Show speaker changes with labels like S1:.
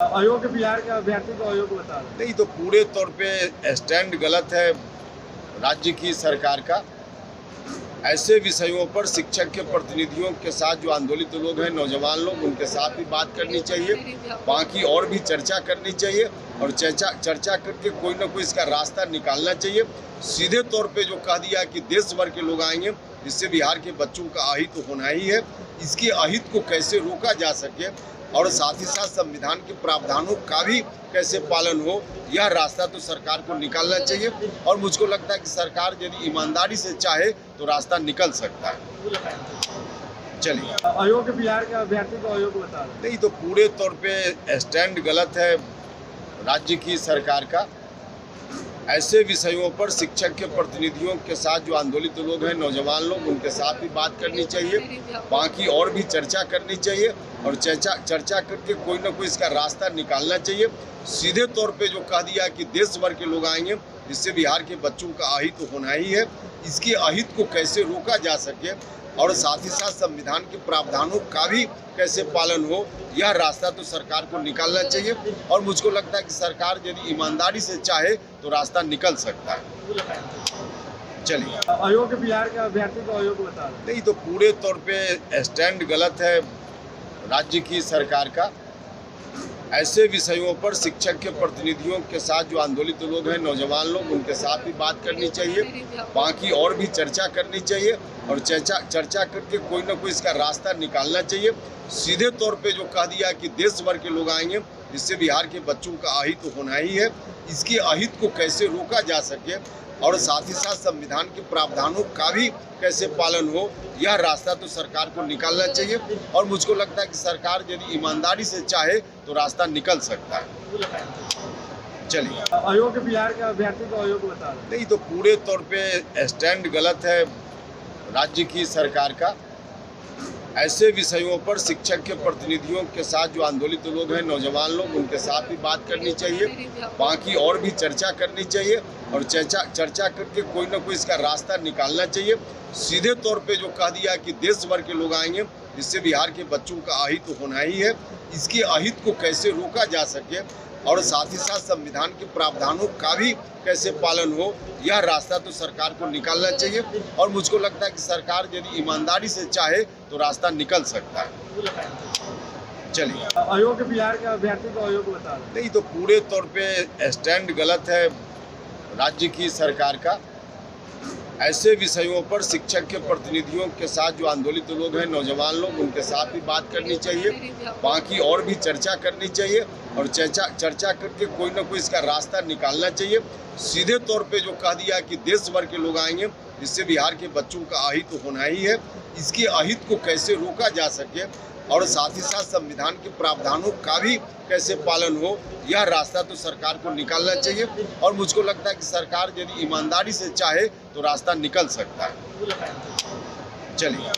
S1: अयोग्य बिहार के अभ्यर्थी को अयोग्य बता रहे हैं।
S2: नहीं, तो पूरे तौर पे स्टैंड गलत है राज्य की सरकार का। ऐसे विषयों पर शिक्षक के प्रतिनिधियों के साथ जो आंदोलित लोग हैं, नौजवान लोग, उनके साथ भी बात करनी चाहिए। बाकी और भी चर्चा करनी चाहिए और चर्चा करके कोई ना कोई इसका रास्ता निकालना चाहिए। सीधे तौर पे जो कह दिया कि देश भर के लोग आएंगे, जिससे बिहार के बच्चों का अहित तो होना ही है। इसके अहित को कैसे रोका जा सके और साथ ही साथ संविधान के प्रावधानों का भी कैसे पालन हो, यह रास्ता तो सरकार को निकालना चाहिए। और मुझको लगता है कि सरकार यदि ईमानदारी से चाहे तो रास्ता निकल सकता है। चलिए,
S1: अयोग्य बिहार के अभ्यर्थी को अयोग्य बता रहे हैं।
S2: नहीं, तो पूरे तौर पे स्टैंड गलत है राज्य की सरकार का। ऐसे विषयों पर शिक्षक के प्रतिनिधियों के साथ जो आंदोलित लोग हैं, नौजवान लोग, उनके साथ भी बात करनी चाहिए। बाकी और भी चर्चा करनी चाहिए और चर्चा करके कोई ना कोई इसका रास्ता निकालना चाहिए। सीधे तौर पे जो कह दिया कि देश भर के लोग आएंगे, जिससे बिहार के बच्चों का अहित तो होना ही है। इसके अहित को कैसे रोका जा सके और साथ ही साथ संविधान के प्रावधानों का भी कैसे पालन हो, यह रास्ता तो सरकार को निकालना चाहिए। और मुझको लगता है कि सरकार यदि ईमानदारी से चाहे तो रास्ता निकल सकता है। चलिए,
S1: अयोग्य बिहार के अभ्यर्थी को अयोग्य बता रहे हैं।
S2: नहीं, तो पूरे तौर पे स्टैंड गलत है राज्य की सरकार का। ऐसे विषयों पर शिक्षक के प्रतिनिधियों के साथ जो आंदोलित लोग हैं, नौजवान लोग, उनके साथ भी बात करनी चाहिए। बाकी और भी चर्चा करनी चाहिए और चर्चा करके कोई ना कोई इसका रास्ता निकालना चाहिए। सीधे तौर पे जो कह दिया कि देश भर के लोग आएंगे, जिससे बिहार के बच्चों का अहित तो होना ही है। इसके अहित को कैसे रोका जा सके और साथ ही साथ संविधान के प्रावधानों का भी कैसे पालन हो, यह रास्ता तो सरकार को निकालना चाहिए। और मुझको लगता है कि सरकार यदि ईमानदारी से चाहे तो रास्ता निकल सकता है। चलिए,
S1: अयोग्य बिहार के अभ्यर्थी को अयोग्य बता रहे हैं।
S2: नहीं, तो पूरे तौर पे स्टैंड गलत है राज्य की सरकार का। ऐसे विषयों पर शिक्षक के प्रतिनिधियों के साथ जो आंदोलित लोग हैं, नौजवान लोग, उनके साथ भी बात करनी चाहिए। बाकी और भी चर्चा करनी चाहिए और चर्चा करके कोई ना कोई इसका रास्ता निकालना चाहिए। सीधे तौर पे जो कह दिया कि देश भर के लोग आएंगे, जिससे बिहार के बच्चों का अहित तो होना ही है। इसके अहित को कैसे रोका जा सके और साथ ही साथ संविधान के प्रावधानों का भी कैसे पालन हो, यह रास्ता तो सरकार को निकालना चाहिए। और मुझको लगता है कि सरकार यदि ईमानदारी से चाहे तो रास्ता निकल सकता है। चलिए,
S1: अयोग्य बिहार के अभ्यर्थी को अयोग्य बता रहे हैं।
S2: नहीं, तो पूरे तौर पे स्टैंड गलत है राज्य की सरकार का। ऐसे विषयों पर शिक्षक के प्रतिनिधियों के साथ जो आंदोलित लोग हैं, नौजवान लोग, उनके साथ भी बात करनी चाहिए। बाकी और भी चर्चा करनी चाहिए और चर्चा करके कोई ना कोई इसका रास्ता निकालना चाहिए। सीधे तौर पे जो कह दिया कि देश भर के लोग आएंगे, जिससे बिहार के बच्चों का अहित तो होना ही है। इसके अहित को कैसे रोका जा सके और साथ ही साथ संविधान के प्रावधानों का भी कैसे पालन हो, यह रास्ता तो सरकार को निकालना चाहिए। और मुझको लगता है कि सरकार यदि ईमानदारी से चाहे तो रास्ता निकल सकता है। चलिए।